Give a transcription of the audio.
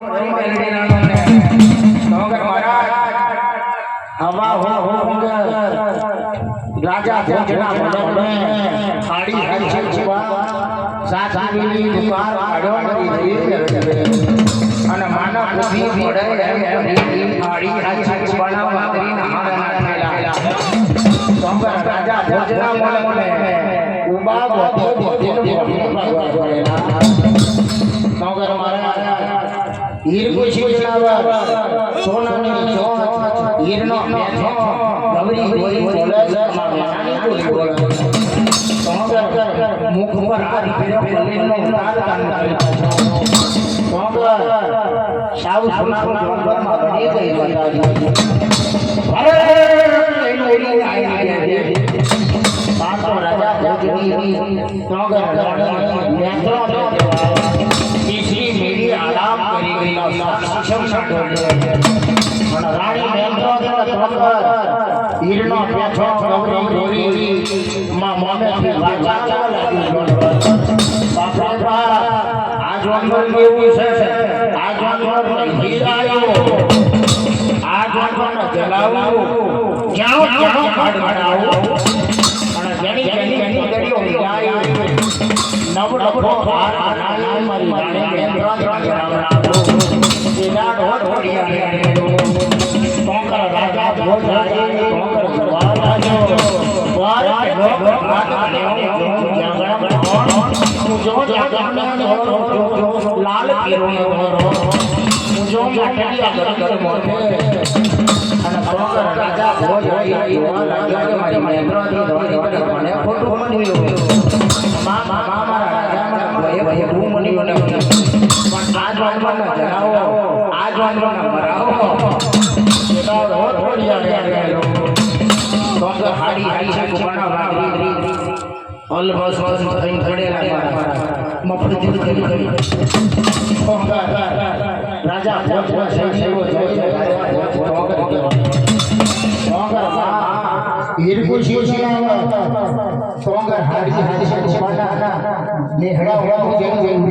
राजा भोजना भोजन खाड़ी हरी छुपा साथ मिली दुकान आड़ो मरी અને માનવ બુદ્ધિ પડે એમ ખાડી હરી છુપાના વાદરી નહાના થેલા સંબર રાજા ભોजना મોલે ઉબા બોધે બોધે ભગવાન કરેલા નગર મારા હીર કુશી જનાવર સોનાની જો હીરનો મેથો ગવરી હોઈ બોલે મારાની બોલી બોલે સંબર મુખ પર હાથ ફેર્યો પલ્લીનો ઉતાર કાન સંબર સાવ સોનાનો જોરમાં ઘડી ગઈ અરે એનો ઓલી આઈ પાછો રાજા ભોજની સંબર મેથો तीसरी मेरी आराम करी गई सक्षम और रानी मेंद्रो के तोकर हीरनो पेछो गौरी गौरी मां मोमे की वाचा लागी बाप रे बाप आज वंदर केવું છે आज वंदर હીર આયો आज वंदर જલાવું જાઓ જાઓ કાઢ કાઢાવો અને જેની જેની ગડીઓ જાય નવ લખો હાર આનાય મારી રાણી મેંદ્રો જણાવનારો જેના ઢોળ ઢોળિયા તોકર રાજા ભોજાઈ તોકર વાલાજો વાર લોક વાત લેઓ જગણ કોણ મુજો જગણ લાલ પીરોનો ઘરો મુજો માટલિયા ઘર મોઢે અને તોકર રાજા ભોજાઈ વાલાજો મારી મેંદ્રો ની ધોની મને ખોટું મન્યું મારા રાજા મને ભય હું મની મને પણ આજ વાંદરાને જણાવો આજ વાંદરાને મરાવો એડા રોજ પડિયા ગયો તો હાડી હાડી છે કુમારા વાગરી ઓલ બસ બસ થઈ પડેલા મફત કરી કરી રાજા ભોજવા સેવો હીર કુશી જનાવર સોંગર હાડી હાડી છે કુમારા નેહડા હોવા જેવું